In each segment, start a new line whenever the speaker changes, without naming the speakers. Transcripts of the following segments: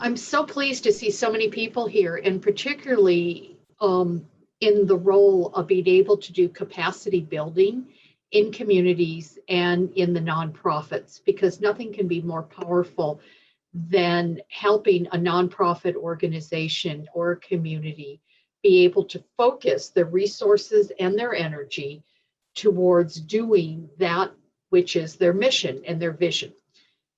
I'm so pleased to see so many people here, and particularly in the role of being able to do capacity building in communities and in the nonprofits, because nothing can be more powerful than helping a nonprofit organization or a community be able to focus their resources and their energy towards doing that which is their mission and their vision.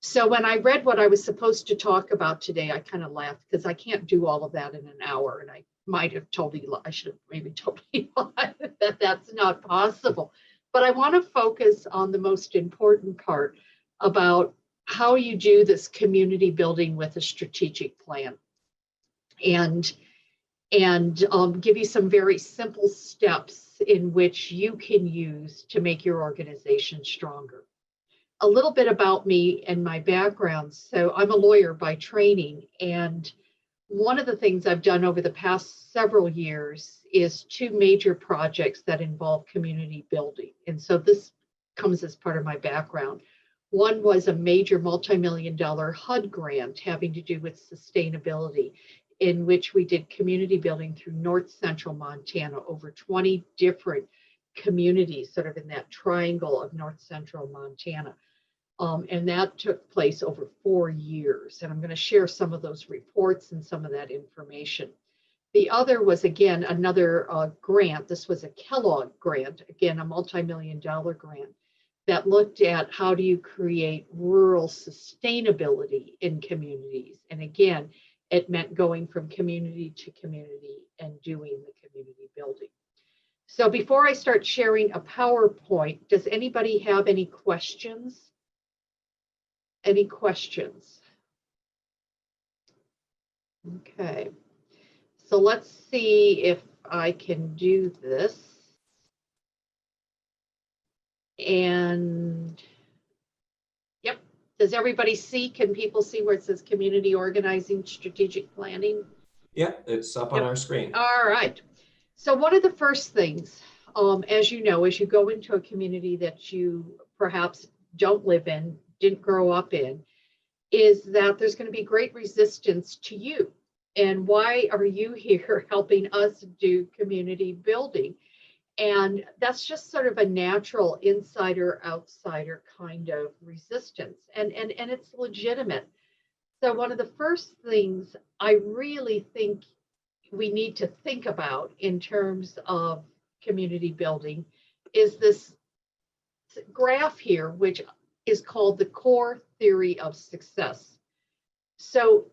So when I read what I was supposed to talk about today, I kind of laughed because I can't do all of that in an hour. And I might have told Eli, I should have maybe told Eli that that's not possible. But I want to focus on the most important part about how you do this community building with a strategic plan, and give you some very simple steps in which you can use to make your organization stronger. A little bit about me and my background. So I'm a lawyer by training, and one of the things I've done over the past several years is two major projects that involve community building. And so this comes as part of my background. One was a major multi-million-dollar HUD grant having to do with sustainability, in which we did community building through North Central Montana, over 20 different communities, sort of in that triangle of North Central Montana. And that took place over 4 years. And I'm going to share some of those reports and some of that information. The other was, again, another grant. This was a Kellogg grant, again, a multi-million-dollar grant that looked at how do you create rural sustainability in communities. And again, it meant going from community to community and doing the community building. So before I start sharing a PowerPoint, does anybody have any questions? Any questions? Okay, so let's see if I can do this. And yep, does everybody see? Can people see where it says community organizing, strategic planning?
Yeah, it's up on our screen.
All right. So one of the first things, as you know, as you go into a community that you perhaps don't live in, didn't grow up in, is that there's going to be great resistance to you. And why are you here helping us do community building? And that's just sort of a natural insider-outsider kind of resistance. And it's legitimate. So one of the first things I really think we need to think about in terms of community building is this graph here, which is called the core theory of success. So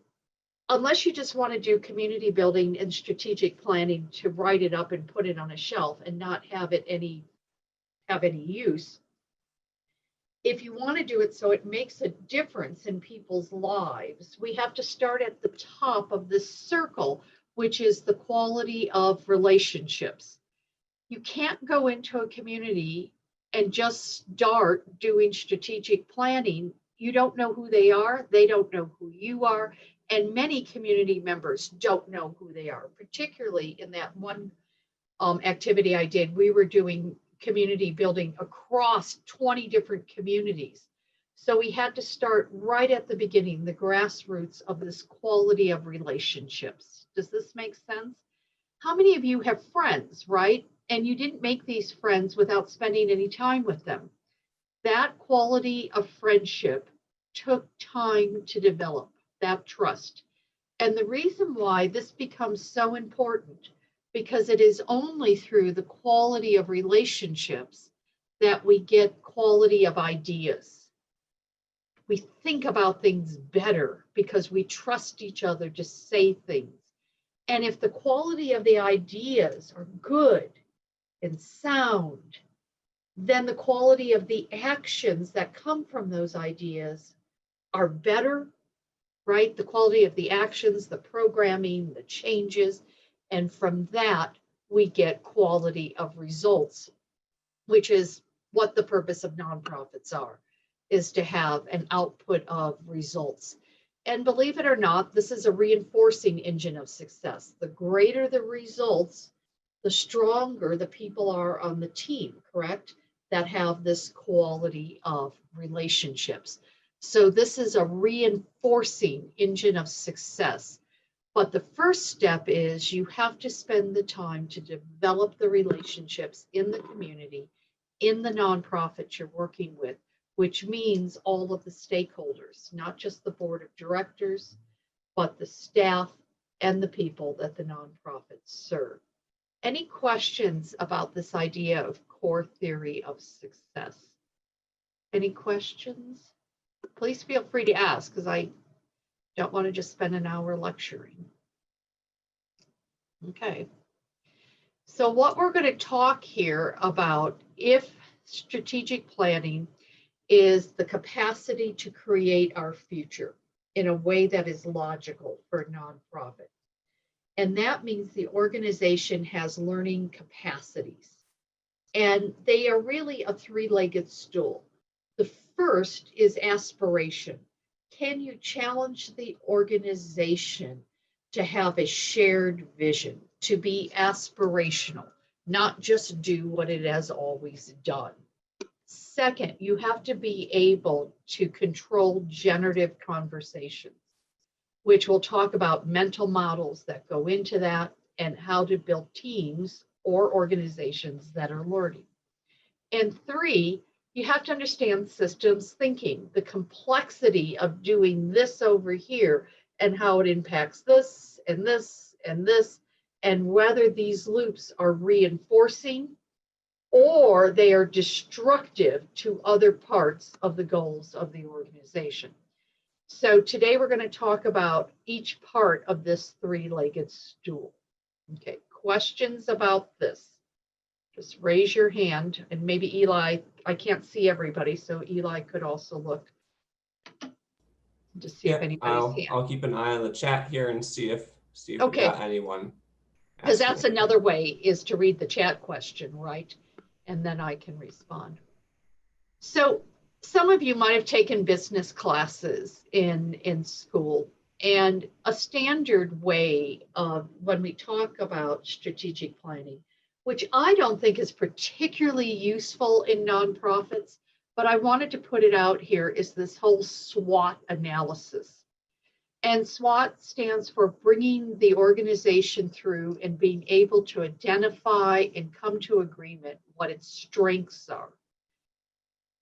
unless you just want to do community building and strategic planning to write it up and put it on a shelf and not have it have any use, if you want to do it so it makes a difference in people's lives, we have to start at the top of this circle, which is the quality of relationships. You can't go into a community and just start doing strategic planning. You don't know who they are. They don't know who you are. And many community members don't know who they are, particularly in that one activity I did. We were doing community building across 20 different communities. So we had to start right at the beginning, the grassroots of this quality of relationships. Does this make sense? How many of you have friends, right? And you didn't make these friends without spending any time with them. That quality of friendship took time to develop, that trust. And the reason why this becomes so important, because it is only through the quality of relationships that we get quality of ideas. We think about things better because we trust each other to say things. And if the quality of the ideas are good and sound, then the quality of the actions that come from those ideas are better, right? The quality of the actions, the programming, the changes, and from that, we get quality of results, which is what the purpose of nonprofits are, is to have an output of results. And believe it or not, this is a reinforcing engine of success. The greater the results, the stronger the people are on the team, correct? That have this quality of relationships. So this is a reinforcing engine of success. But the first step is you have to spend the time to develop the relationships in the community, in the nonprofits you're working with, which means all of the stakeholders, not just the board of directors, but the staff and the people that the nonprofits serve. Any questions about this idea of core theory of success? Any questions? Please feel free to ask, because I don't want to just spend an hour lecturing. Okay. So what we're going to talk here about, if strategic planning is the capacity to create our future in a way that is logical for a nonprofit. And that means the organization has learning capacities. And they are really a three-legged stool. The first is aspiration. Can you challenge the organization to have a shared vision, to be aspirational, not just do what it has always done? Second, you have to be able to control generative conversations, which we'll talk about mental models that go into that and how to build teams or organizations that are learning. And three, you have to understand systems thinking, the complexity of doing this over here and how it impacts this and this and this, and whether these loops are reinforcing or they are destructive to other parts of the goals of the organization. So today we're going to talk about each part of this three-legged stool. Okay, questions about this? Just raise your hand, and maybe Eli, I can't see everybody, so Eli could also look to see if anybody's hand.
I'll keep an eye on the chat here and see if we got anyone.
Because that's another way, is to read the chat question, right? And then I can respond. So some of you might have taken business classes in school, and a standard way of when we talk about strategic planning, which I don't think is particularly useful in nonprofits, but I wanted to put it out here, is this whole SWOT analysis. And SWOT stands for bringing the organization through and being able to identify and come to agreement what its strengths are.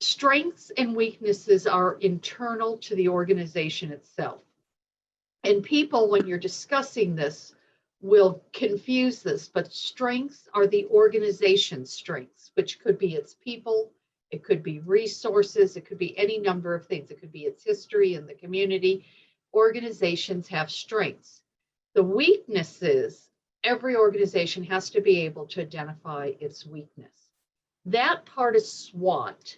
Strengths and weaknesses are internal to the organization itself. And people, when you're discussing this, will confuse this, but strengths are the organization's strengths, which could be its people, it could be resources, it could be any number of things. It could be its history in the community. Organizations have strengths. The weaknesses, every organization has to be able to identify its weakness. That part is SWOT.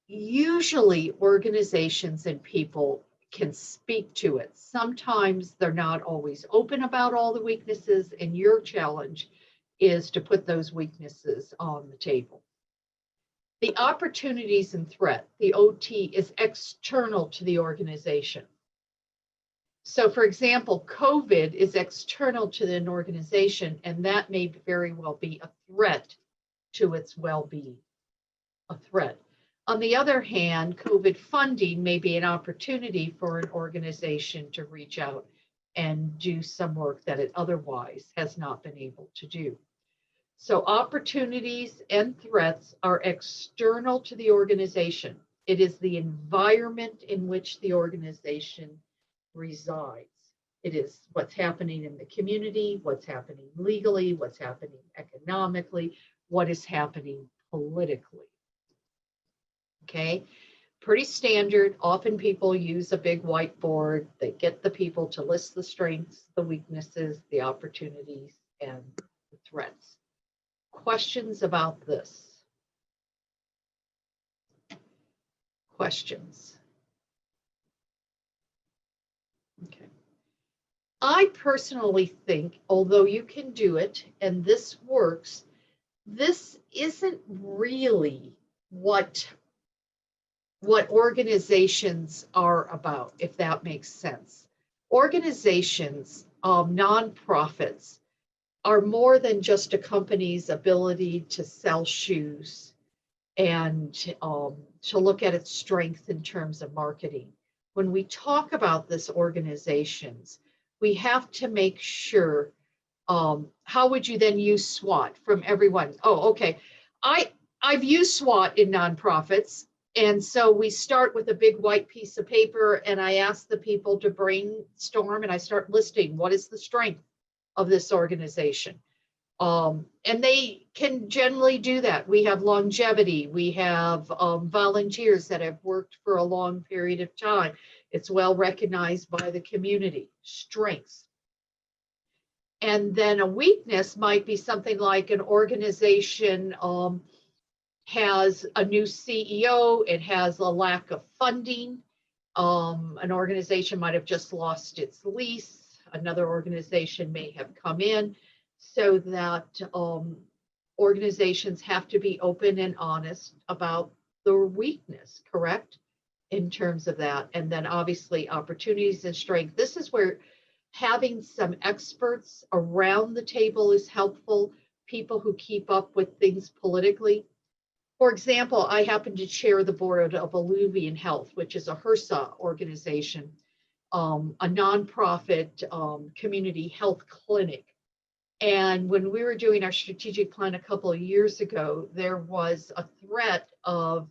Usually organizations and people can speak to it. Sometimes they're not always open about all the weaknesses, and your challenge is to put those weaknesses on the table. The opportunities and threat, the OT, is external to the organization. So for example, COVID is external to an organization, and that may very well be a threat to its well-being, a threat. On the other hand, COVID funding may be an opportunity for an organization to reach out and do some work that it otherwise has not been able to do. So opportunities and threats are external to the organization. It is the environment in which the organization resides. It is what's happening in the community, what's happening legally, what's happening economically, what is happening politically. Okay, pretty standard. Often people use a big whiteboard. They get the people to list the strengths, the weaknesses, the opportunities, and the threats. Questions about this? Questions? Okay. I personally think, although you can do it and this works, this isn't really what organizations are about, if that makes sense. Organizations, nonprofits, are more than just a company's ability to sell shoes and to look at its strength in terms of marketing. When we talk about this organizations, we have to make sure, how would you then use SWOT from everyone? Oh, okay. I've used SWOT in nonprofits. And so we start with a big white piece of paper, and I ask the people to brainstorm, and I start listing what is the strength of this organization. And they can generally do that. We have longevity. We have volunteers that have worked for a long period of time. It's well recognized by the community. Strengths. And then a weakness might be something like an organization has a new CEO, it has a lack of funding. An organization might have just lost its lease. Another organization may have come in, so that organizations have to be open and honest about the weakness, correct? In terms of that. And then obviously opportunities and strength. This is where having some experts around the table is helpful, people who keep up with things politically. For example, I happen to chair the board of Alluvian Health, which is a HRSA organization, a nonprofit community health clinic. And when we were doing our strategic plan a couple of years ago, there was a threat of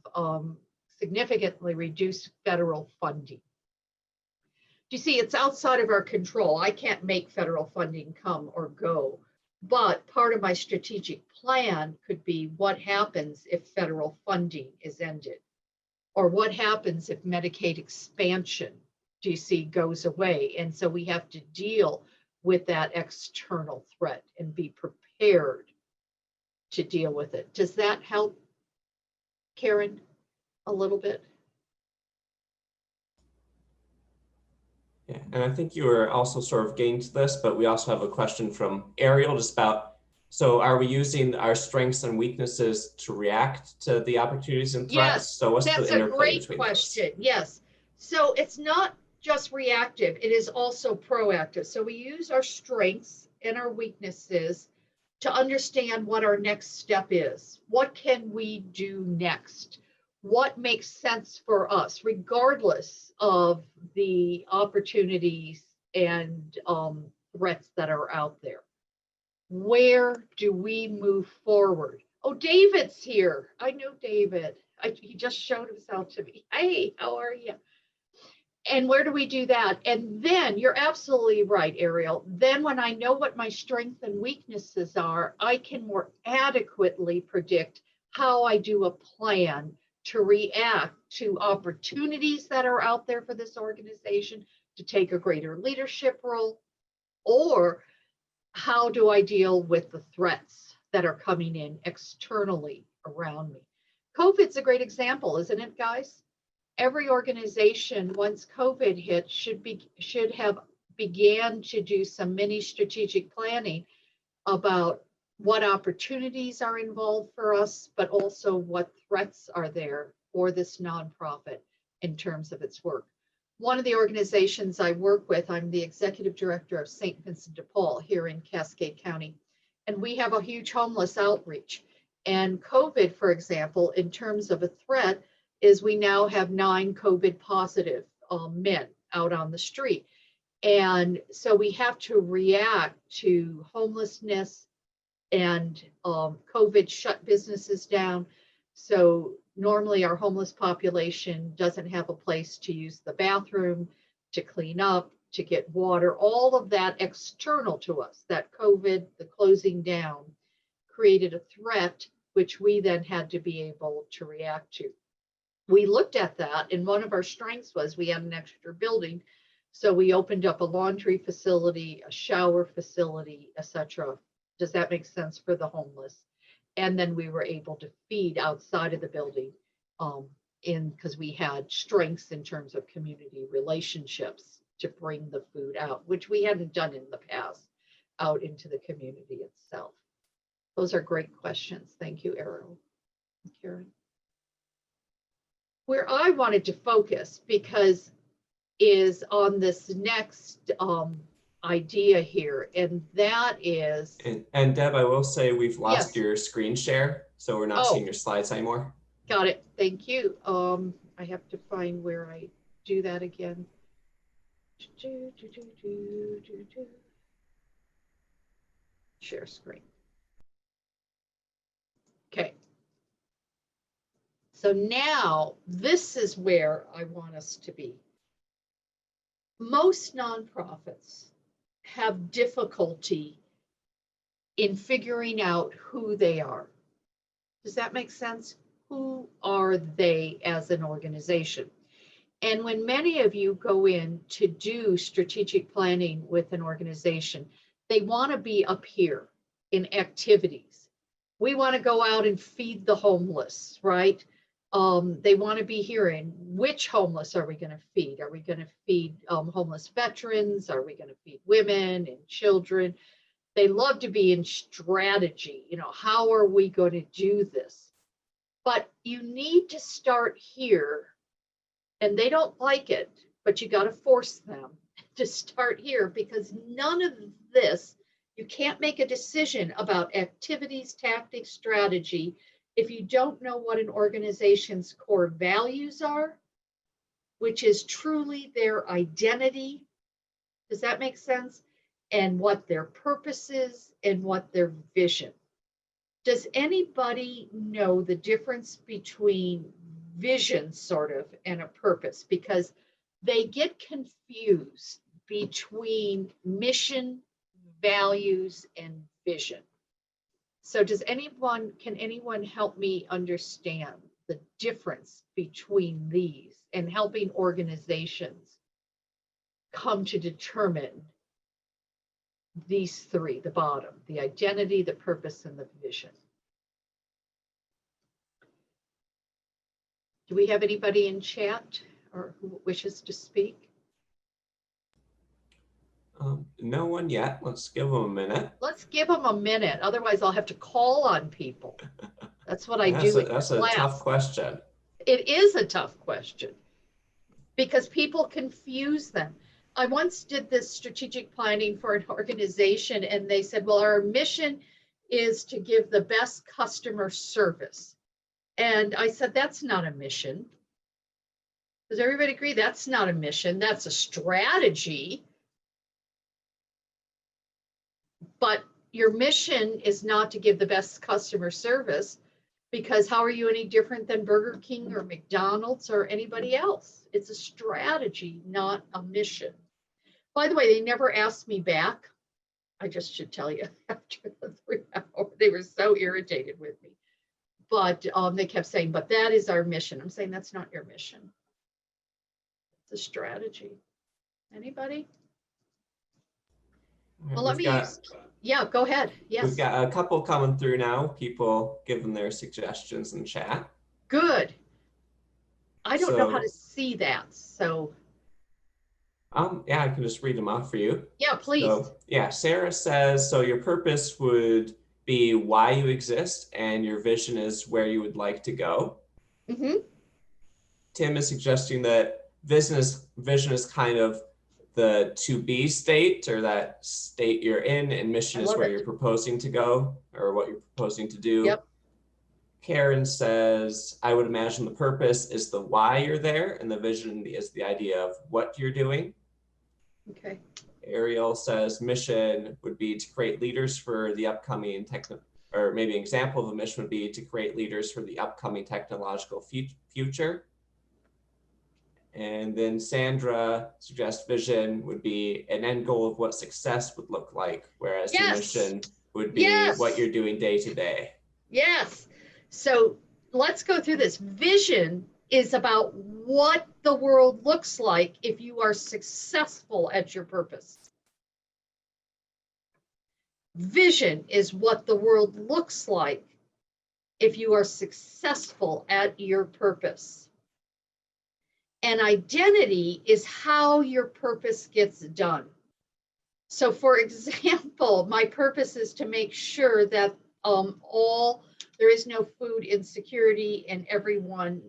significantly reduced federal funding. You see, it's outside of our control. I can't make federal funding come or go. But part of my strategic plan could be what happens if federal funding is ended, or what happens if Medicaid expansion, do you see, goes away. And so we have to deal with that external threat and be prepared to deal with it. Does that help, Karen, a little bit?
Yeah, and I think you were also sort of getting to this, but we also have a question from Ariel just about, so are we using our strengths and weaknesses to react to the opportunities and threats?
Yes,
so what's
that's
the
a
interplay
great
between
question. Yes. So it's not just reactive, it is also proactive. So we use our strengths and our weaknesses to understand what our next step is. What can we do next? What makes sense for us, regardless of the opportunities and threats that are out there? Where do we move forward? Oh, David's here. I know David. He just showed himself to me. Hey, how are you? And where do we do that? And then you're absolutely right, Ariel. Then when I know what my strengths and weaknesses are, I can more adequately predict how I do a plan to react to opportunities that are out there for this organization to take a greater leadership role, or how do I deal with the threats that are coming in externally around me? COVID's a great example, isn't it, guys? Every organization, once COVID hit, should have began to do some mini strategic planning about what opportunities are involved for us, but also what threats are there for this nonprofit in terms of its work. One of the organizations I work with, I'm the executive director of St. Vincent de Paul here in Cascade County, and we have a huge homeless outreach. And COVID, for example, in terms of a threat, is we now have 9 COVID positive men out on the street. And so we have to react to homelessness, and COVID shut businesses down. So normally our homeless population doesn't have a place to use the bathroom, to clean up, to get water, all of that external to us. That COVID, the closing down, created a threat, which we then had to be able to react to. We looked at that, and one of our strengths was we had an extra building. So we opened up a laundry facility, a shower facility, etc. Does that make sense for the homeless? And then we were able to feed outside of the building because we had strengths in terms of community relationships to bring the food out, which we hadn't done in the past, out into the community itself. Those are great questions. Thank you, Ariel. Karen. Where I wanted to focus, because is on this next idea here, and that is.
And Deb, I will say we've lost
Yes.
your screen share, so we're not seeing your slides anymore.
Got it. Thank you. I have to find where I do that again. Share screen. Okay. So now this is where I want us to be. Most nonprofits have difficulty in figuring out who they are. Does that make sense? Who are they as an organization? And when many of you go in to do strategic planning with an organization, they want to be up here in activities. We want to go out and feed the homeless, right? They want to be hearing which homeless are we going to feed? Are we going to feed homeless veterans? Are we going to feed women and children? They love to be in strategy. You know, how are we going to do this? But you need to start here, and they don't like it, but you got to force them to start here, because none of this, you can't make a decision about activities, tactics, strategy if you don't know what an organization's core values are, which is truly their identity. Does that make sense? And what their purpose is and what their vision. Does anybody know the difference between vision, sort of, and a purpose? Because they get confused between mission, values, and vision. So can anyone help me understand the difference between these and helping organizations come to determine these three, the bottom, the identity, the purpose, and the vision? Do we have anybody in chat or who wishes to speak?
No one yet. Let's give them a minute.
Let's give them a minute. Otherwise, I'll have to call on people. That's what I do.
That's a tough question.
It is a tough question because people confuse them. I once did this strategic planning for an organization, and they said, well, our mission is to give the best customer service. And I said, that's not a mission. Does everybody agree? That's not a mission. That's a strategy. But your mission is not to give the best customer service, because how are you any different than Burger King or McDonald's or anybody else? It's a strategy, not a mission. By the way, they never asked me back. I just should tell you, after the 3 hours, they were so irritated with me. But they kept saying, but that is our mission. I'm saying that's not your mission. It's a strategy. Anybody? Well, let me yeah, go ahead. Yes.
We've got a couple coming through now, people giving their suggestions in chat.
Good. I don't know how to see that, so.
Yeah, I can just read them off for you.
Yeah, please.
So, yeah, Sarah says, so your purpose would be why you exist, and your vision is where you would like to go.
Mm-hmm.
Tim is suggesting that vision is kind of the to be state, or that state you're in, and mission is where you're proposing to go, or what you're proposing to do.
Yep.
Karen says, I would imagine the purpose is the why you're there, and the vision is the idea of what you're doing.
Okay.
Ariel says mission would be to create leaders for the upcoming or maybe an example of a mission would be to create leaders for the upcoming technological future. And then Sandra suggests vision would be an end goal of what success would look like, whereas the mission would be what you're doing day to day.
Yes. So let's go through this. Vision is about what the world looks like if you are successful at your purpose. Vision is what the world looks like if you are successful at your purpose. And identity is how your purpose gets done. So for example, my purpose is to make sure that there is no food insecurity and everyone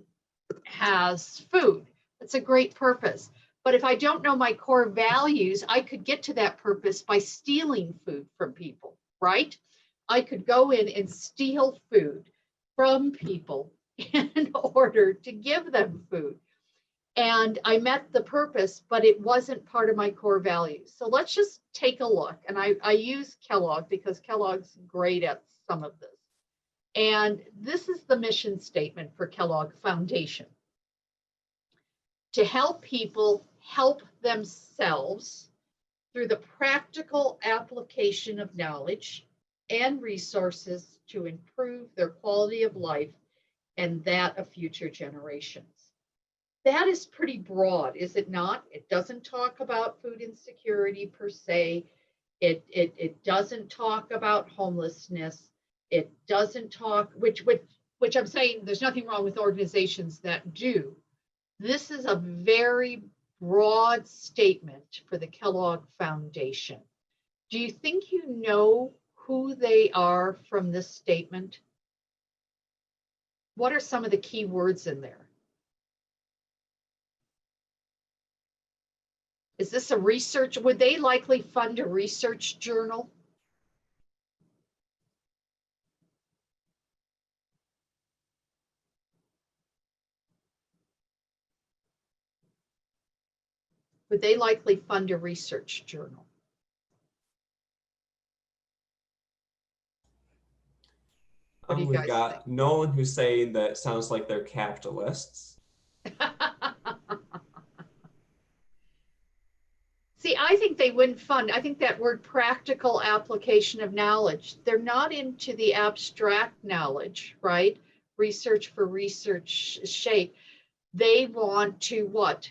has food. That's a great purpose. But if I don't know my core values, I could get to that purpose by stealing food from people, right? I could go in and steal food from people in order to give them food. And I met the purpose, but it wasn't part of my core values. So let's just take a look. And I use Kellogg because Kellogg's great at some of this. And this is the mission statement for Kellogg Foundation: to help people help themselves through the practical application of knowledge and resources to improve their quality of life and that of future generations. That is pretty broad, is it not? It doesn't talk about food insecurity per se. It doesn't talk about homelessness. It doesn't talk, which I'm saying there's nothing wrong with organizations that do. This is a very broad statement for the Kellogg Foundation. Do you think you know who they are from this statement? What are some of the key words in there? Is this a research? Would they likely fund a research journal? Would they likely fund a research journal? What do you
We've
guys
got
think?
Nolan who's saying that it sounds like they're capitalists.
See, I think they wouldn't fund. I think that word practical application of knowledge, they're not into the abstract knowledge, right? Research for research sake. They want to what?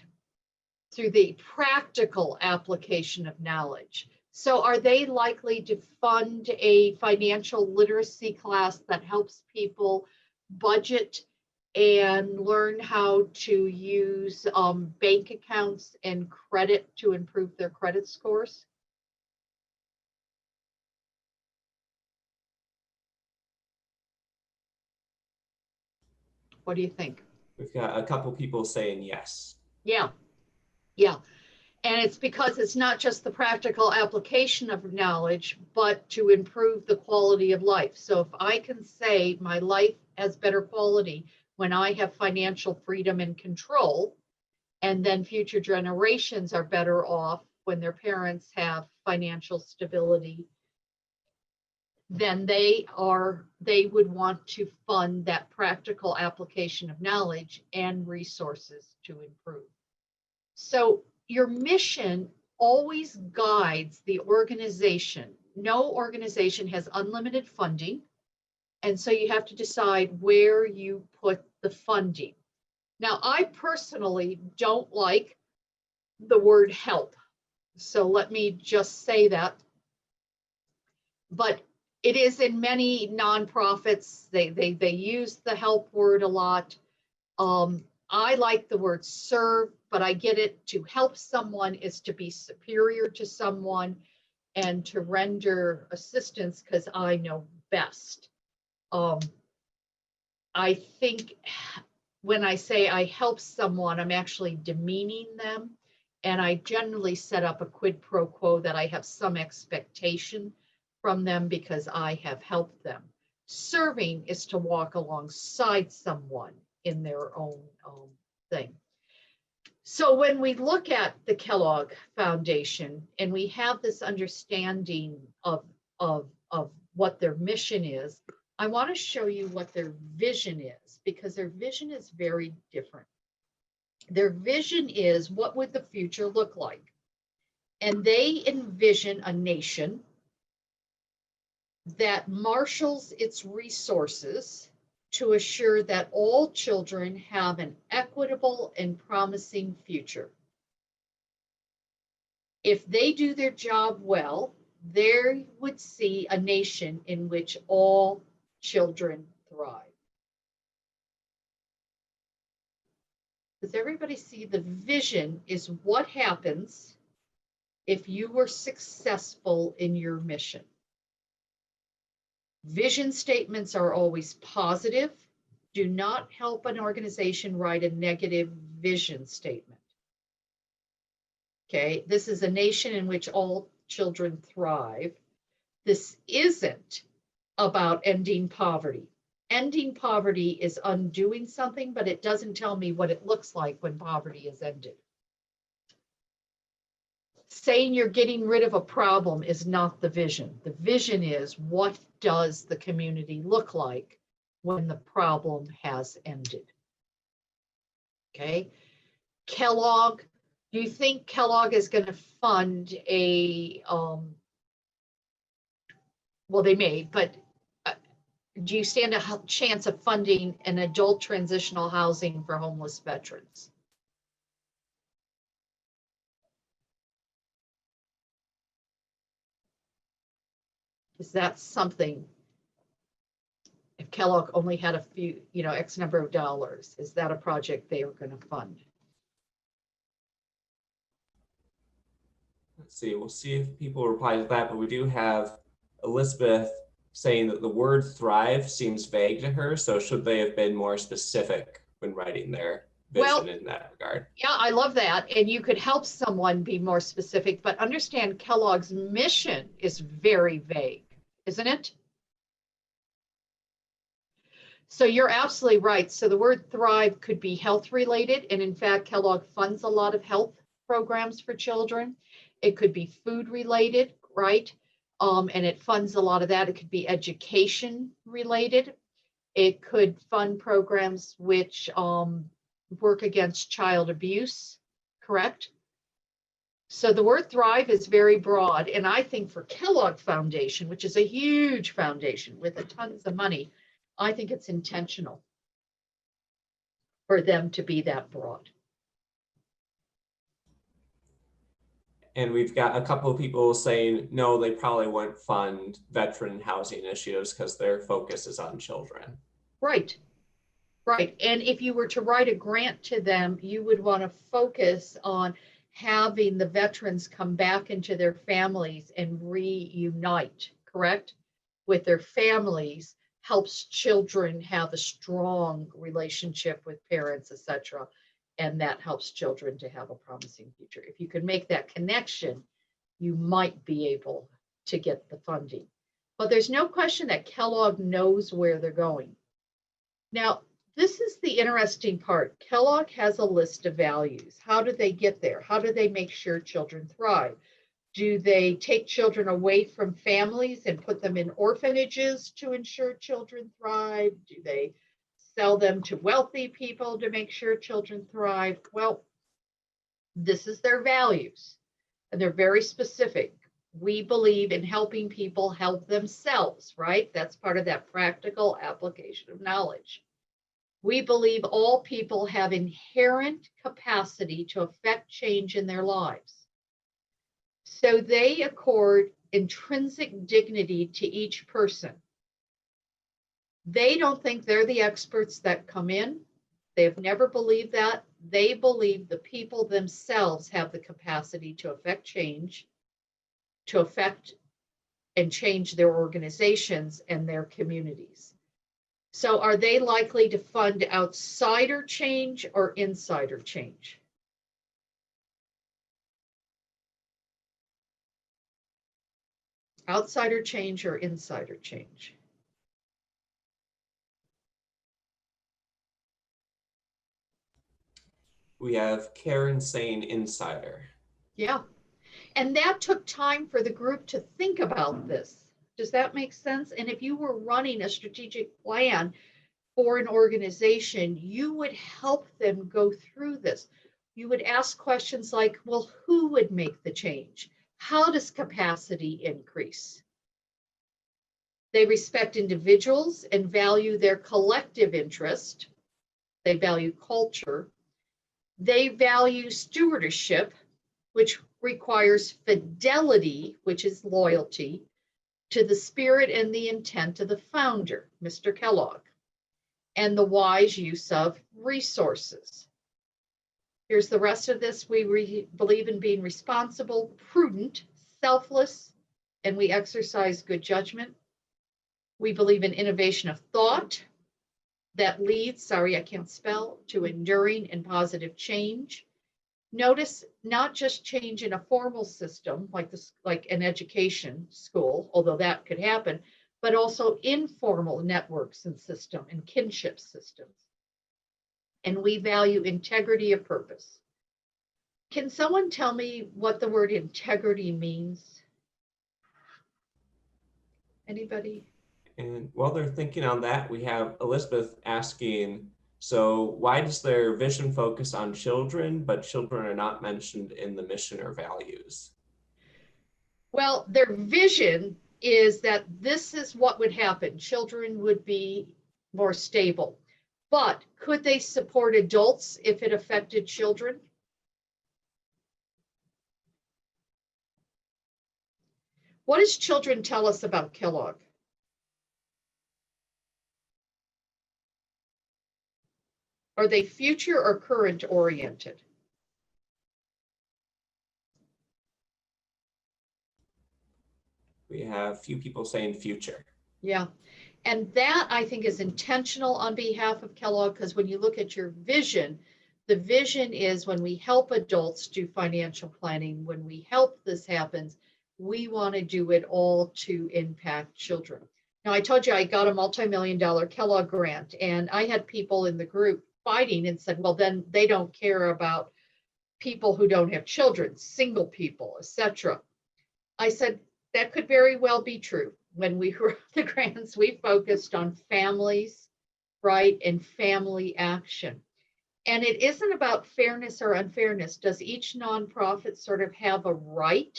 Through the practical application of knowledge. So are they likely to fund a financial literacy class that helps people budget and learn how to use bank accounts and credit to improve their credit scores? What do you think?
We've got a couple people saying yes.
Yeah, yeah. And it's because it's not just the practical application of knowledge, but to improve the quality of life. So if I can say my life has better quality when I have financial freedom and control, and then future generations are better off when their parents have financial stability, then they would want to fund that practical application of knowledge and resources to improve. So your mission always guides the organization. No organization has unlimited funding, and so you have to decide where you put the funding. Now, I personally don't like the word help, so let me just say that. But it is in many nonprofits, they use the help word a lot. I like the word serve, but I get it. To help someone is to be superior to someone and to render assistance because I know best. I think when I say I help someone, I'm actually demeaning them. And I generally set up a quid pro quo that I have some expectation from them because I have helped them. Serving is to walk alongside someone in their own thing. So when we look at the Kellogg Foundation and we have this understanding of what their mission is, I want to show you what their vision is, because their vision is very different. Their vision is, what would the future look like? And they envision a nation that marshals its resources to assure that all children have an equitable and promising future. If they do their job well, they would see a nation in which all children thrive. Does everybody see? The vision is what happens if you were successful in your mission. Vision statements are always positive. Do not help an organization write a negative vision statement. Okay, this is a nation in which all children thrive. This isn't about ending poverty. Ending poverty is undoing something, but it doesn't tell me what it looks like when poverty is ended. Saying you're getting rid of a problem is not the vision. The vision is, what does the community look like when the problem has ended? Okay. Kellogg, do you think Kellogg is going to fund a, well, they may, but do you stand a chance of funding an adult transitional housing for homeless veterans? Is that something, if Kellogg only had a few, X number of dollars, is that a project they are going to fund?
Let's see, we'll see if people reply to that, but we do have Elizabeth saying that the word thrive seems vague to her. So should they have been more specific when writing their vision in that regard?
Yeah, I love that. And you could help someone be more specific, but understand Kellogg's mission is very vague, isn't it? So you're absolutely right. So the word thrive could be health related. And in fact, Kellogg funds a lot of health programs for children. It could be food related, right? And it funds a lot of that. It could be education related. It could fund programs which work against child abuse, correct? So the word thrive is very broad. And I think for Kellogg Foundation, which is a huge foundation with tons of money, I think it's intentional for them to be that broad.
And we've got a couple of people saying, no, they probably won't fund veteran housing initiatives because their focus is on children.
Right, right. And if you were to write a grant to them, you would want to focus on having the veterans come back into their families and reunite, correct? With their families, helps children have a strong relationship with parents, etc. And that helps children to have a promising future. If you can make that connection, you might be able to get the funding. But there's no question that Kellogg knows where they're going. Now, this is the interesting part. Kellogg has a list of values. How do they get there? How do they make sure children thrive? Do they take children away from families and put them in orphanages to ensure children thrive? Do they sell them to wealthy people to make sure children thrive? Well, this is their values, and they're very specific. We believe in helping people help themselves, right? That's part of that practical application of knowledge. We believe all people have inherent capacity to affect change in their lives. So they accord intrinsic dignity to each person. They don't think they're the experts that come in. They've never believed that. They believe the people themselves have the capacity to affect change, to affect and change their organizations and their communities. So are they likely to fund outsider change or insider change? Outsider change or insider change?
We have Karen saying insider.
Yeah. And that took time for the group to think about this. Does that make sense? And if you were running a strategic plan for an organization, you would help them go through this. You would ask questions like, well, who would make the change? How does capacity increase? They respect individuals and value their collective interest. They value culture. They value stewardship, which requires fidelity, which is loyalty, to the spirit and the intent of the founder, Mr. Kellogg, and the wise use of resources. Here's the rest of this. We believe in being responsible, prudent, selfless, and we exercise good judgment. We believe in innovation of thought that leads, sorry, I can't spell, to enduring and positive change. Notice not just change in a formal system like this, like an education school, although that could happen, but also informal networks and system and kinship systems. And we value integrity of purpose. Can someone tell me what the word integrity means? Anybody?
And while they're thinking on that, we have Elizabeth asking, so why does their vision focus on children, but children are not mentioned in the mission or values?
Well, their vision is that this is what would happen. Children would be more stable. But could they support adults if it affected children? What does children tell us about Kellogg? Are they future or current oriented?
We have a few people saying future.
Yeah. And that I think is intentional on behalf of Kellogg, because when you look at your vision, the vision is when we help adults do financial planning, when we help this happens, we want to do it all to impact children. Now, I told you I got a multi-million-dollar Kellogg grant, and I had people in the group fighting and said, well, then they don't care about people who don't have children, single people, etc. I said, that could very well be true. When we wrote the grants, we focused on families, right, and family action. And it isn't about fairness or unfairness. Does each nonprofit sort of have a right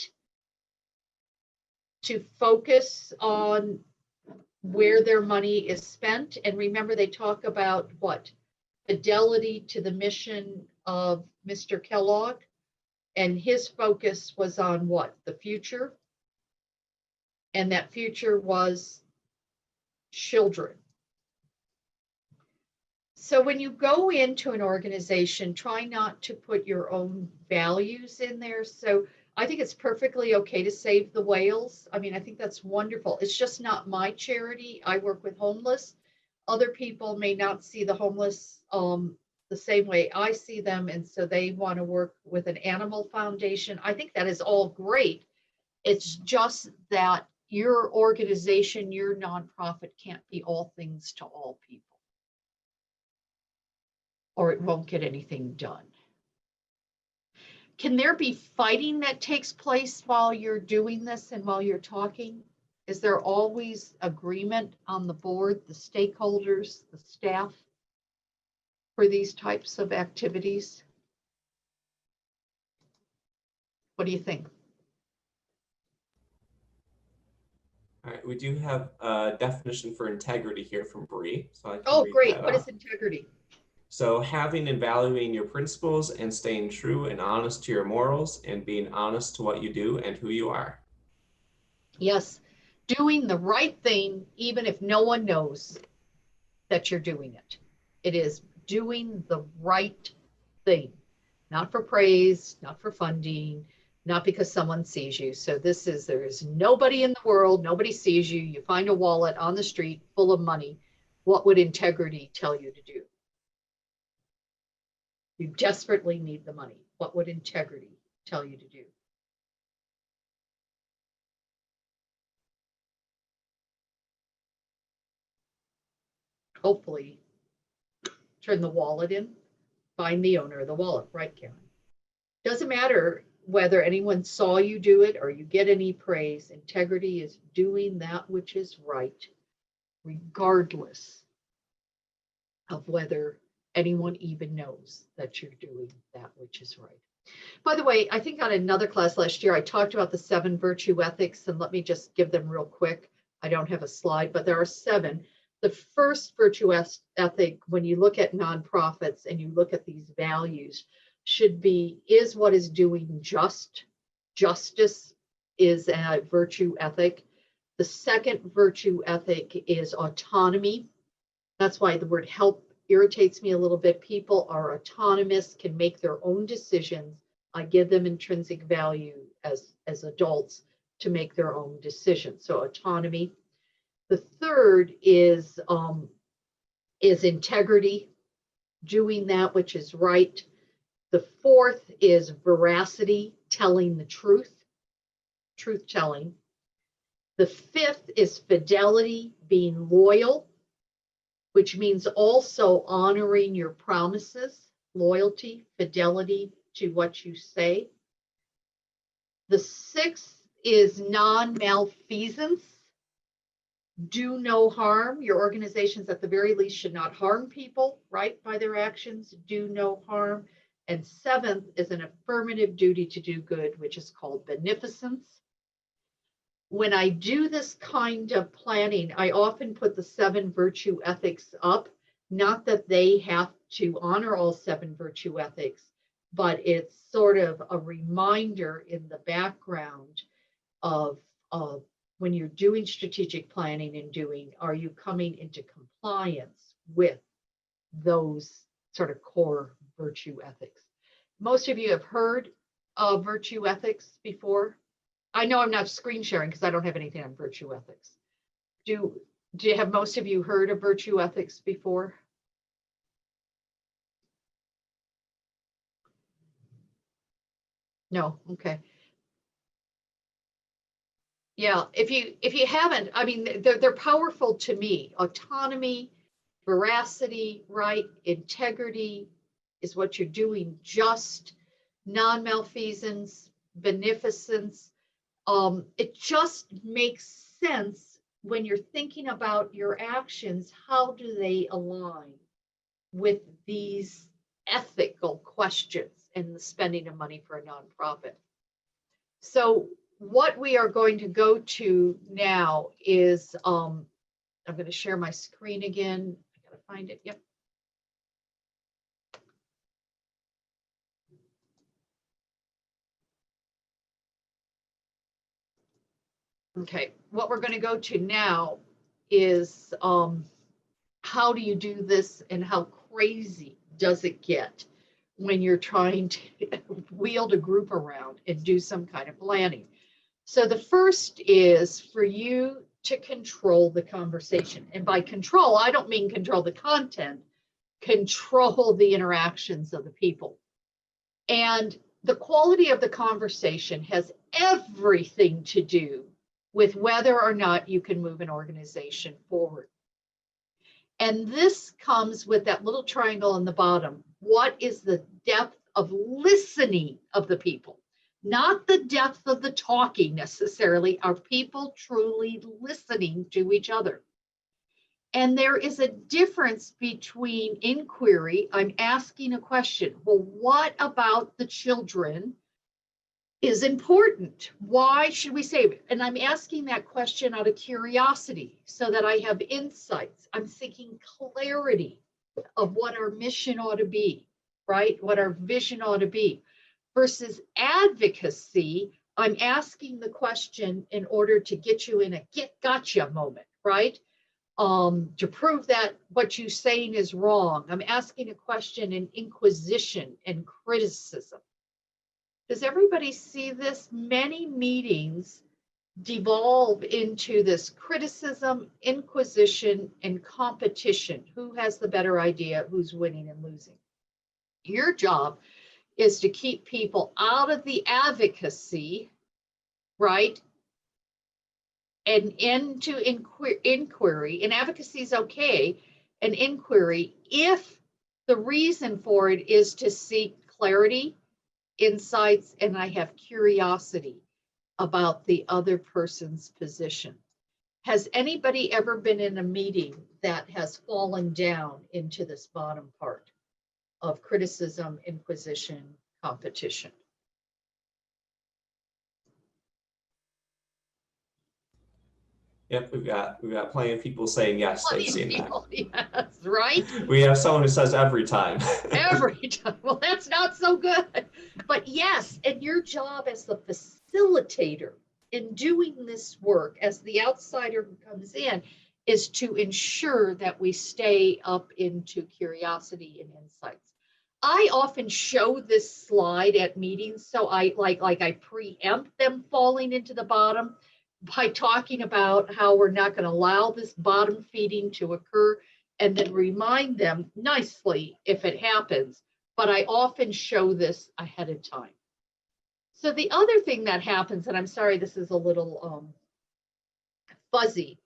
to focus on where their money is spent? And remember, they talk about what? Fidelity to the mission of Mr. Kellogg. And his focus was on what? The future. And that future was children. So when you go into an organization, try not to put your own values in there. So I think it's perfectly okay to save the whales. I mean, I think that's wonderful. It's just not my charity. I work with homeless. Other people may not see the homeless the same way I see them. And so they want to work with an animal foundation. I think that is all great. It's just that your organization, your nonprofit can't be all things to all people, or it won't get anything done. Can there be fighting that takes place while you're doing this and while you're talking? Is there always agreement on the board, the stakeholders, the staff for these types of activities? What do you think?
All right, we do have a definition for integrity here from Bree. So I can
Oh,
read
great.
that
What
off.
is integrity?
So having and valuing your principles and staying true and honest to your morals and being honest to what you do and who you are.
Yes, doing the right thing, even if no one knows that you're doing it. It is doing the right thing, not for praise, not for funding, not because someone sees you. So there is nobody in the world, nobody sees you. You find a wallet on the street full of money. What would integrity tell you to do? You desperately need the money. What would integrity tell you to do? Hopefully, turn the wallet in, find the owner of the wallet, right, Karen? Doesn't matter whether anyone saw you do it or you get any praise. Integrity is doing that which is right, regardless of whether anyone even knows that you're doing that which is right. By the way, I think on another class last year, I talked about the 7 virtue ethics, and let me just give them real quick. I don't have a slide, but there are 7. The first virtue ethic, when you look at nonprofits and you look at these values, should be, is what is doing just. Justice is a virtue ethic. The second virtue ethic is autonomy. That's why the word help irritates me a little bit. People are autonomous, can make their own decisions. I give them intrinsic value as adults to make their own decisions. So autonomy. The third is integrity, doing that which is right. The fourth is veracity, telling the truth, truth telling. The fifth is fidelity, being loyal, which means also honoring your promises, loyalty, fidelity to what you say. The sixth is non-malfeasance. Do no harm. Your organizations at the very least should not harm people, right, by their actions. Do no harm. And seventh is an affirmative duty to do good, which is called beneficence. When I do this kind of planning, I often put the 7 virtue ethics up, not that they have to honor all 7 virtue ethics, but it's sort of a reminder in the background of when you're doing strategic planning and are you coming into compliance with those sort of core virtue ethics? Most of you have heard of virtue ethics before. I know I'm not screen sharing because I don't have anything on virtue ethics. Do you have most of you heard of virtue ethics before? No, okay. Yeah, if you haven't, I mean, they're powerful to me. Autonomy, veracity, right? Integrity is what you're doing. Just, non-malfeasance, beneficence. It just makes sense when you're thinking about your actions. How do they align with these ethical questions and the spending of money for a nonprofit? So what we are going to go to now is, I'm going to share my screen again. I got to find it. Yep. Okay, what we're going to go to now is how do you do this and how crazy does it get when you're trying to wield a group around and do some kind of planning. So the first is for you to control the conversation. And by control, I don't mean control the content, control the interactions of the people. And the quality of the conversation has everything to do with whether or not you can move an organization forward. And this comes with that little triangle on the bottom. What is the depth of listening of the people? Not the depth of the talking necessarily. Are people truly listening to each other? And there is a difference between inquiry. I'm asking a question. Well, what about the children is important? Why should we save it? And I'm asking that question out of curiosity so that I have insights. I'm seeking clarity of what our mission ought to be, right? What our vision ought to be. Versus advocacy, I'm asking the question in order to get you in a get gotcha moment, right? To prove that what you're saying is wrong. I'm asking a question in inquisition and criticism. Does everybody see this? Many meetings devolve into this criticism, inquisition, and competition. Who has the better idea? Who's winning and losing? Your job is to keep people out of the advocacy, right? And into inquiry. And advocacy is okay. And inquiry, if the reason for it is to seek clarity, insights, and I have curiosity about the other person's position. Has anybody ever been in a meeting that has fallen down into this bottom part of criticism, inquisition, competition?
Yep, we've got plenty of people saying yes, they've seen that.
Yes, right?
We have someone who says every time.
Every time. Well, that's not so good. But yes, and your job as the facilitator in doing this work, as the outsider who comes in, is to ensure that we stay up into curiosity and insights. I often show this slide at meetings, so I I preempt them falling into the bottom by talking about how we're not going to allow this bottom feeding to occur, and then remind them nicely if it happens. But I often show this ahead of time. So the other thing that happens, and I'm sorry, this is a little fuzzy,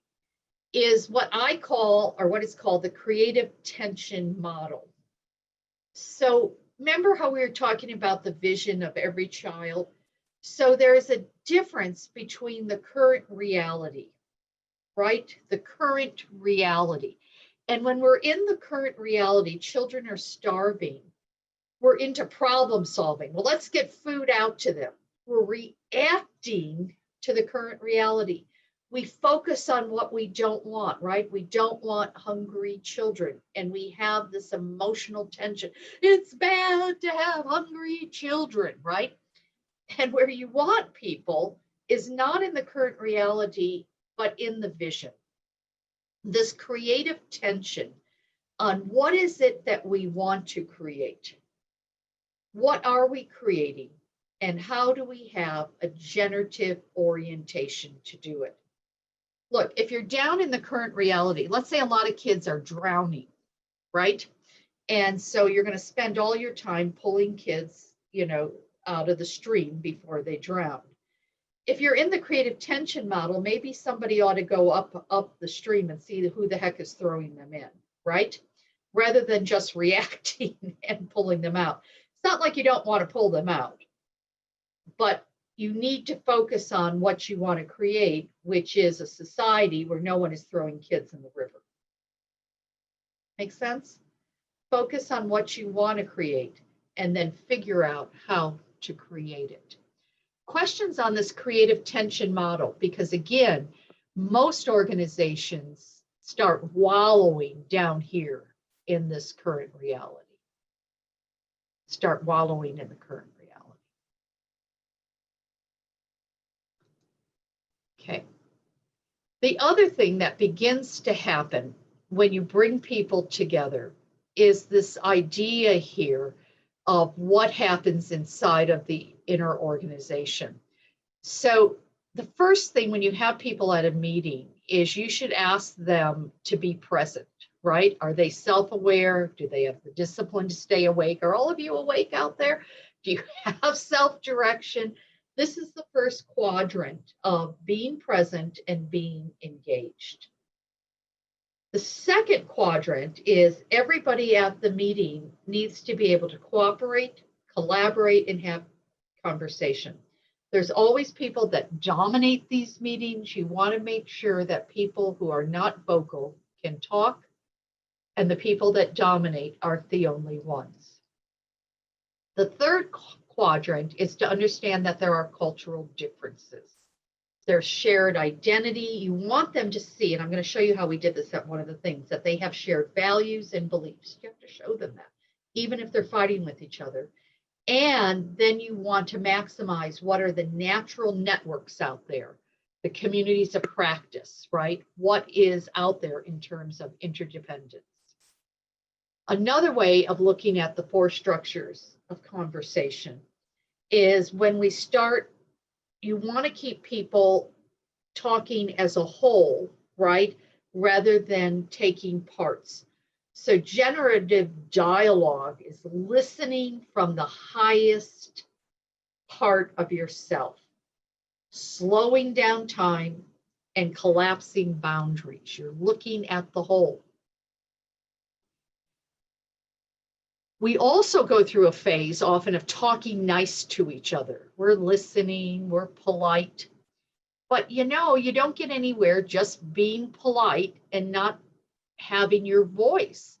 is what I call, or what is called, the creative tension model. So remember how we were talking about the vision of every child? So there is a difference between the current reality, right? The current reality. And when we're in the current reality, children are starving. We're into problem solving. Well, let's get food out to them. We're reacting to the current reality. We focus on what we don't want, right? We don't want hungry children. And we have this emotional tension. It's bad to have hungry children, right? And where you want people is not in the current reality, but in the vision. This creative tension on what is it that we want to create? What are we creating? And how do we have a generative orientation to do it? Look, if you're down in the current reality, let's say a lot of kids are drowning, right? And so you're going to spend all your time pulling kids, out of the stream before they drown. If you're in the creative tension model, maybe somebody ought to go up the stream and see who the heck is throwing them in, right? Rather than just reacting and pulling them out. It's not like you don't want to pull them out, but you need to focus on what you want to create, which is a society where no one is throwing kids in the river. Make sense? Focus on what you want to create and then figure out how to create it. Questions on this creative tension model, because again, most organizations start wallowing down here in this current reality. Start wallowing in the current reality. Okay. The other thing that begins to happen when you bring people together is this idea here of what happens inside of the inner organization. So the first thing when you have people at a meeting is you should ask them to be present, right? Are they self-aware? Do they have the discipline to stay awake? Are all of you awake out there? Do you have self-direction? This is the first quadrant of being present and being engaged. The second quadrant is everybody at the meeting needs to be able to cooperate, collaborate, and have conversation. There's always people that dominate these meetings. You want to make sure that people who are not vocal can talk, and the people that dominate aren't the only ones. The third quadrant is to understand that there are cultural differences. There's shared identity. You want them to see, and I'm going to show you how we did this at one of the things, that they have shared values and beliefs. You have to show them that, even if they're fighting with each other. And then you want to maximize what are the natural networks out there, the communities of practice, right? What is out there in terms of interdependence? Another way of looking at the four structures of conversation is when we start, you want to keep people talking as a whole, right? Rather than taking parts. So generative dialogue is listening from the highest part of yourself, slowing down time and collapsing boundaries. You're looking at the whole. We also go through a phase often of talking nice to each other. We're listening, we're polite, but you don't get anywhere just being polite and not having your voice.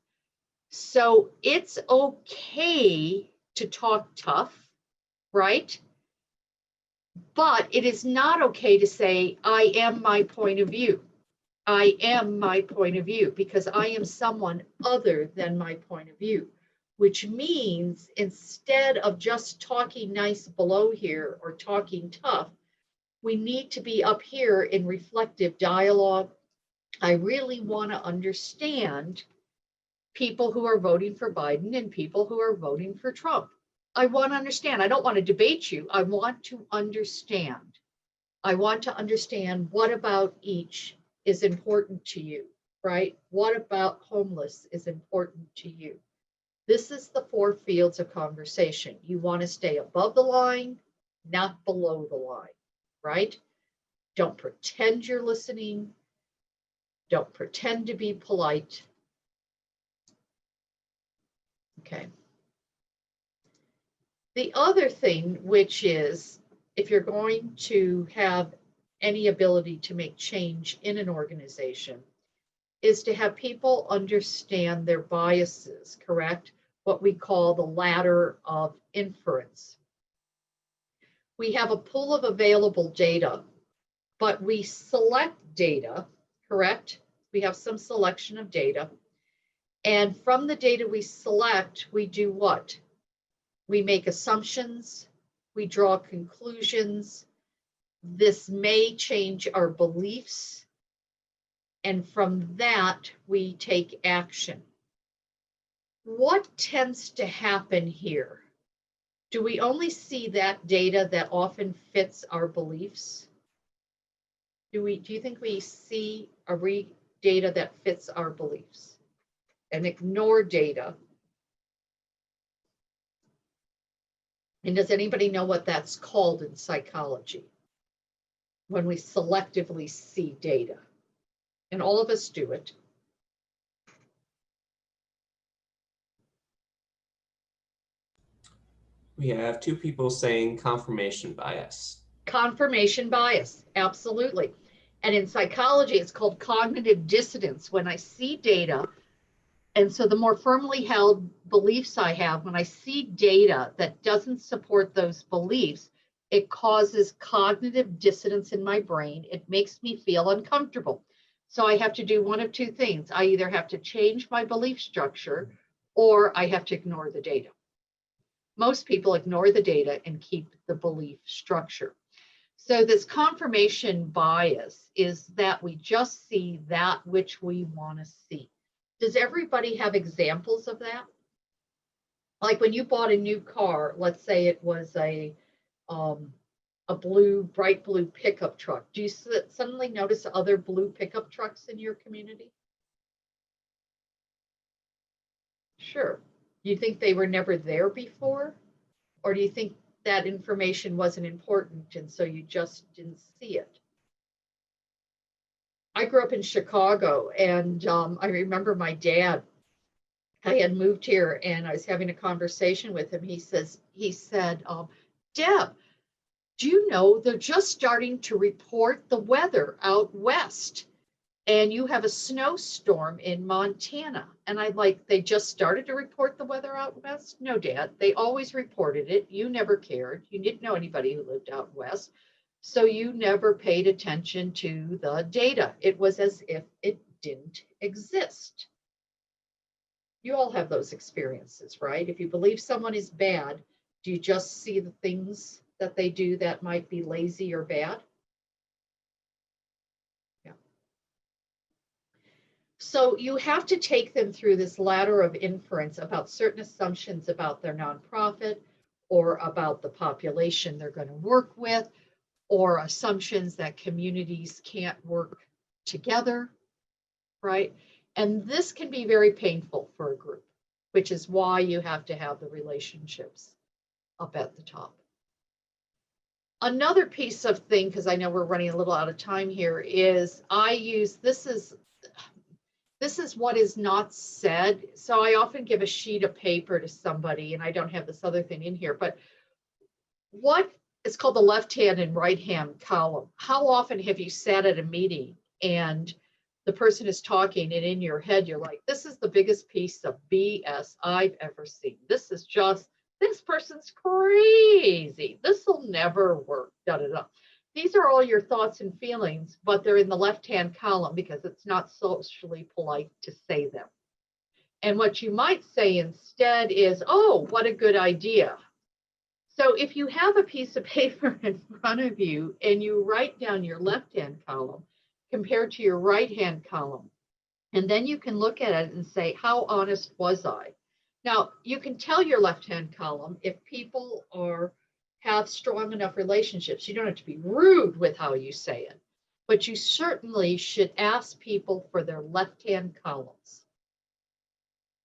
So it's okay to talk tough, right? But it is not okay to say, I am my point of view. I am my point of view, because I am someone other than my point of view, which means instead of just talking nice below here or talking tough, we need to be up here in reflective dialogue. I really want to understand people who are voting for Biden and people who are voting for Trump. I want to understand. I don't want to debate you. I want to understand. I want to understand what about each is important to you, right? What about homeless is important to you? This is the four fields of conversation. You want to stay above the line, not below the line, right? Don't pretend you're listening. Don't pretend to be polite. Okay. The other thing, which is if you're going to have any ability to make change in an organization, is to have people understand their biases, correct? What we call the ladder of inference. We have a pool of available data, but we select data, correct? We have some selection of data. And from the data we select, we do what? We make assumptions, we draw conclusions. This may change our beliefs. And from that, we take action. What tends to happen here? Do we only see that data that often fits our beliefs? Do you think we see data that fits our beliefs and ignore data? And does anybody know what that's called in psychology? When we selectively see data. And all of us do it.
We have two people saying confirmation bias.
Confirmation bias, absolutely. And in psychology, it's called cognitive dissonance. When I see data, and so the more firmly held beliefs I have, when I see data that doesn't support those beliefs, it causes cognitive dissonance in my brain. It makes me feel uncomfortable. So I have to do one of two things. I either have to change my belief structure or I have to ignore the data. Most people ignore the data and keep the belief structure. So this confirmation bias is that we just see that which we want to see. Does everybody have examples of that? Like when you bought a new car, let's say it was a bright blue pickup truck. Do you suddenly notice other blue pickup trucks in your community? Sure. You think they were never there before? Or do you think that information wasn't important and so you just didn't see it? I grew up in Chicago, and I remember my dad, I had moved here and I was having a conversation with him. He said, Deb, do you know they're just starting to report the weather out west? And you have a snowstorm in Montana. And I'm like, they just started to report the weather out west? No, Dad, they always reported it. You never cared. You didn't know anybody who lived out west. So you never paid attention to the data. It was as if it didn't exist. You all have those experiences, right? If you believe someone is bad, do you just see the things that they do that might be lazy or bad? Yeah. So you have to take them through this ladder of inference about certain assumptions about their nonprofit or about the population they're going to work with, or assumptions that communities can't work together, right? And this can be very painful for a group, which is why you have to have the relationships up at the top. Another piece of thing, because I know we're running a little out of time here, is I use, this is what is not said. So I often give a sheet of paper to somebody, and I don't have this other thing in here, but what it's called the left-hand and right-hand column. How often have you sat at a meeting and the person is talking and in your head, you're like, this is the biggest piece of BS I've ever seen. This person's crazy. This will never work, da, da, da. These are all your thoughts and feelings, but they're in the left-hand column because it's not socially polite to say them. And what you might say instead is, oh, what a good idea. So if you have a piece of paper in front of you and you write down your left-hand column compared to your right-hand column, and then you can look at it and say, how honest was I? Now, you can tell your left-hand column if people have strong enough relationships. You don't have to be rude with how you say it, but you certainly should ask people for their left-hand columns.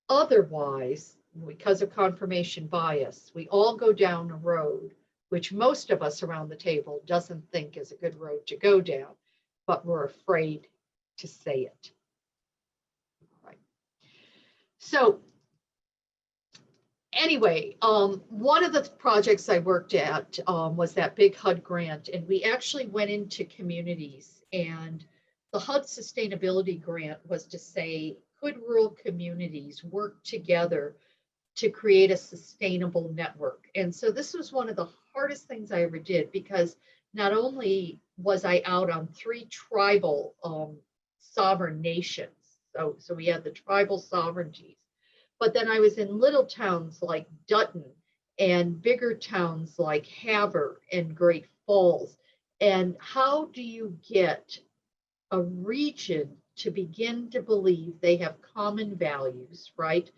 Otherwise, because of confirmation bias, we all go down a road which most of us around the table doesn't think is a good road to go down, but we're afraid to say it. Right. So anyway, one of the projects I worked at was that big HUD grant, and we actually went into communities, and the HUD sustainability grant was to say, could rural communities work together to create a sustainable network? And so this was one of the hardest things I ever did, because not only was I out on 3 tribal sovereign nations, so we had the tribal sovereignties, but then I was in little towns like Dutton and bigger towns like Havre and Great Falls. And how do you get a region to begin to believe they have common values, right?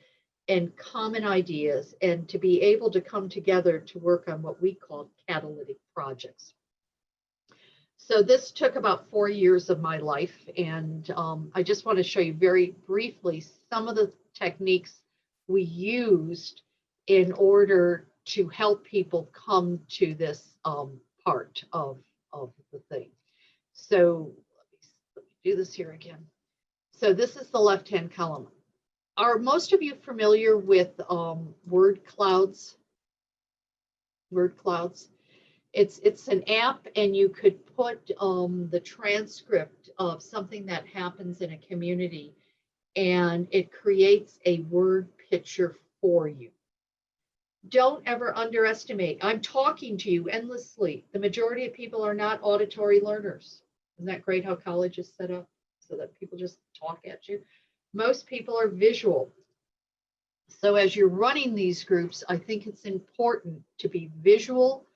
And common ideas, and to be able to come together to work on what we call catalytic projects. So this took about 4 years of my life. And I just want to show you very briefly some of the techniques we used in order to help people come to this part of the thing. So let me do this here again. So this is the left-hand column. Are most of you familiar with word clouds? Word clouds. It's an app, and you could put the transcript of something that happens in a community, and it creates a word picture for you. Don't ever underestimate. I'm talking to you endlessly. The majority of people are not auditory learners. Isn't that great how college is set up so that people just talk at you? Most people are visual. So as you're running these groups, I think it's important to be visual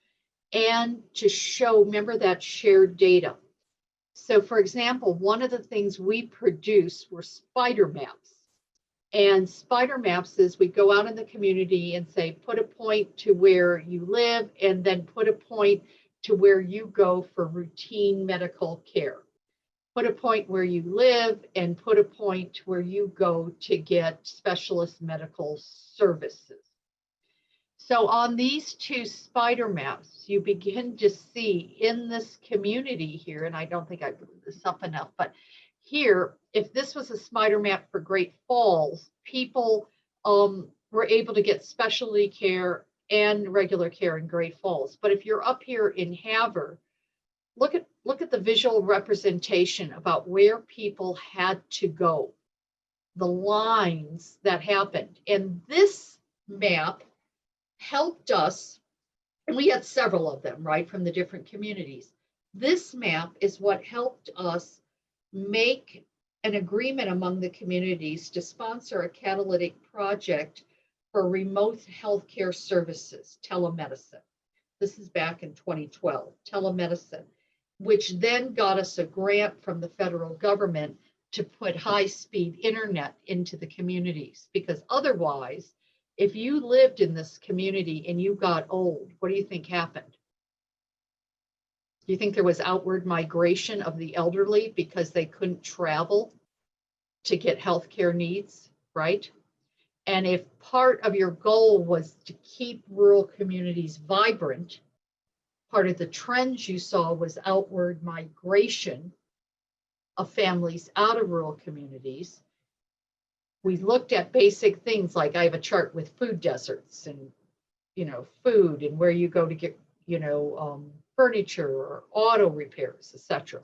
and to show, remember that shared data. So for example, one of the things we produce were spider maps. And spider maps is we go out in the community and say, put a point to where you live, and then put a point to where you go for routine medical care. Put a point where you live, and put a point where you go to get specialist medical services. So on these 2 spider maps, you begin to see in this community here, and I don't think I blew this up enough, but here, if this was a spider map for Great Falls, people were able to get specialty care and regular care in Great Falls. But if you're up here in Havre, look at the visual representation about where people had to go, the lines that happened. And this map helped us, and we had several of them, right, from the different communities. This map is what helped us make an agreement among the communities to sponsor a catalytic project for remote healthcare services, telemedicine. This is back in 2012, telemedicine, which then got us a grant from the federal government to put high-speed internet into the communities, because otherwise, if you lived in this community and you got old, what do you think happened? Do you think there was outward migration of the elderly because they couldn't travel to get healthcare needs, right? And if part of your goal was to keep rural communities vibrant, part of the trends you saw was outward migration of families out of rural communities. We looked at basic things like, I have a chart with food deserts and, food and where you go to get, furniture or auto repairs, etc.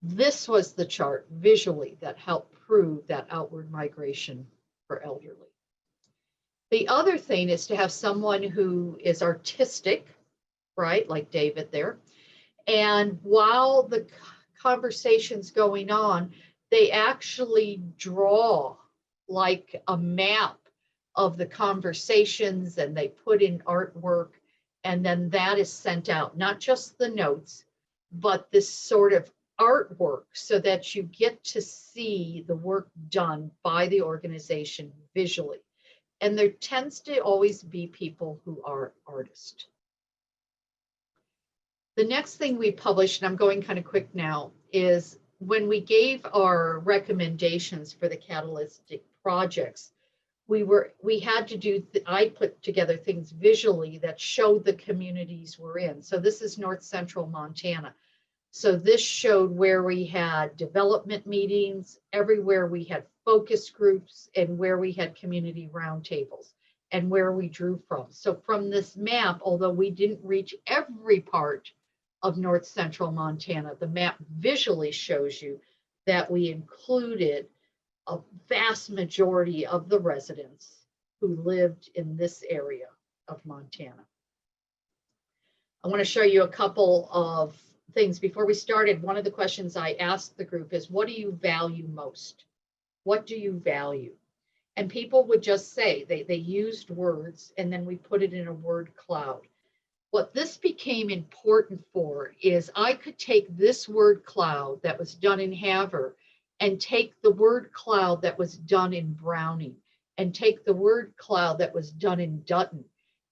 This was the chart visually that helped prove that outward migration for elderly. The other thing is to have someone who is artistic, right, like David there. And while the conversation's going on, they actually draw like a map of the conversations, and they put in artwork, and then that is sent out, not just the notes, but this sort of artwork, so that you get to see the work done by the organization visually. And there tends to always be people who are artists. The next thing we published, and I'm going kind of quick now, is when we gave our recommendations for the catalytic projects, we had to do, I put together things visually that showed the communities we're in. So this is North Central Montana. So this showed where we had development meetings, everywhere we had focus groups, and where we had community roundtables, and where we drew from. So from this map, although we didn't reach every part of North Central Montana, the map visually shows you that we included a vast majority of the residents who lived in this area of Montana. I want to show you a couple of things. Before we started, one of the questions I asked the group is, what do you value most? What do you value? And people would just say, they used words, and then we put it in a word cloud. What this became important for is I could take this word cloud that was done in Havre and take the word cloud that was done in Browning and take the word cloud that was done in Dutton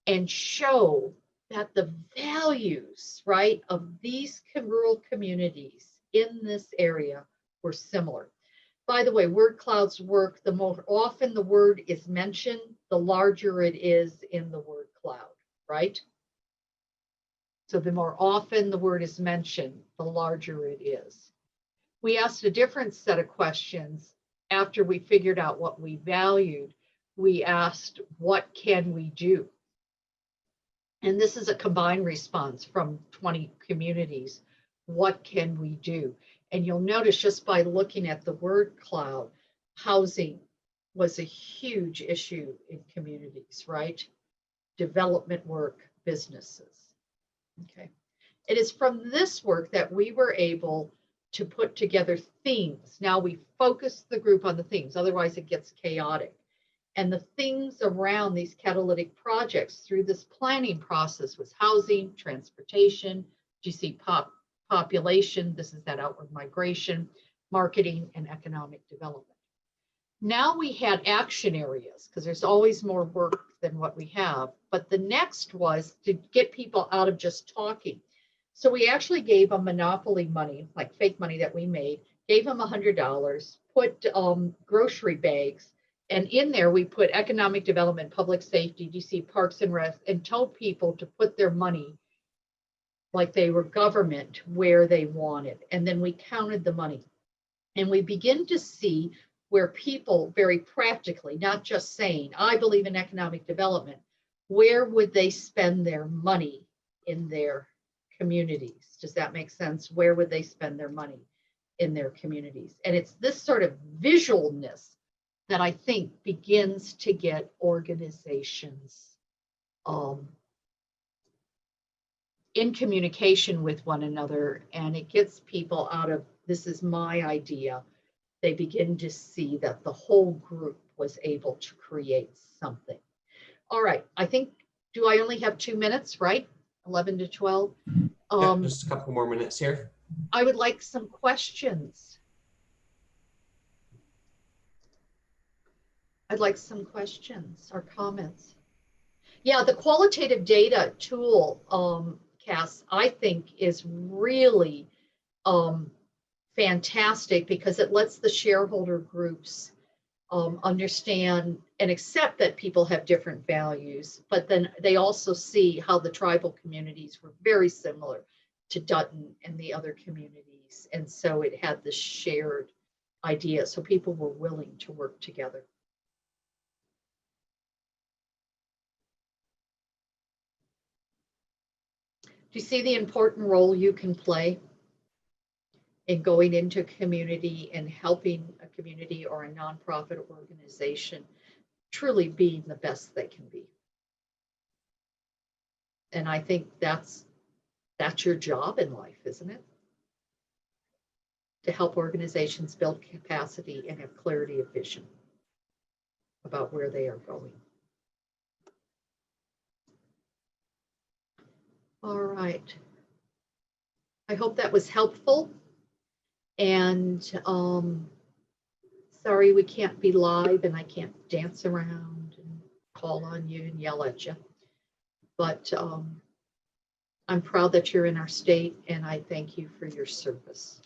and show that the values, right, of these rural communities in this area were similar. By the way, word clouds work. The more often the word is mentioned, the larger it is in the word cloud, right? So the more often the word is mentioned, the larger it is. We asked a different set of questions after we figured out what we valued. We asked, what can we do? And this is a combined response from 20 communities. What can we do? And you'll notice just by looking at the word cloud, housing was a huge issue in communities, right? Development work, businesses. Okay. It is from this work that we were able to put together themes. Now we focus the group on the themes, otherwise it gets chaotic. And the things around these catalytic projects through this planning process was housing, transportation, GC population, this is that outward migration, marketing, and economic development. Now we had action areas, because there's always more work than what we have. But the next was to get people out of just talking. So we actually gave them monopoly money, like fake money that we made, gave them $100, put grocery bags, and in there we put economic development, public safety, DC Parks and Rec, and told people to put their money like they were government where they wanted. And then we counted the money. And we begin to see where people very practically, not just saying, I believe in economic development, where would they spend their money in their communities? Does that make sense? Where would they spend their money in their communities? And it's this sort of visualness that I think begins to get organizations in communication with one another, and it gets people out of, this is my idea. They begin to see that the whole group was able to create something. All right, I think, do I only have 2 minutes, right? 11 to 12.
Just a couple more minutes here.
I would like some questions. I'd like some questions or comments. Yeah, the qualitative data tool, Cass, I think is really fantastic because it lets the shareholder groups understand and accept that people have different values, but then they also see how the tribal communities were very similar to Dutton and the other communities. And so it had this shared idea. So people were willing to work together. Do you see the important role you can play in going into a community and helping a community or a nonprofit organization truly being the best they can be? And I think that's your job in life, isn't it? To help organizations build capacity and have clarity of vision about where they are going. All right. I hope that was helpful. And sorry we can't be live and I can't dance around and call on you and yell at you. But I'm proud that you're in our state and I thank you for your service.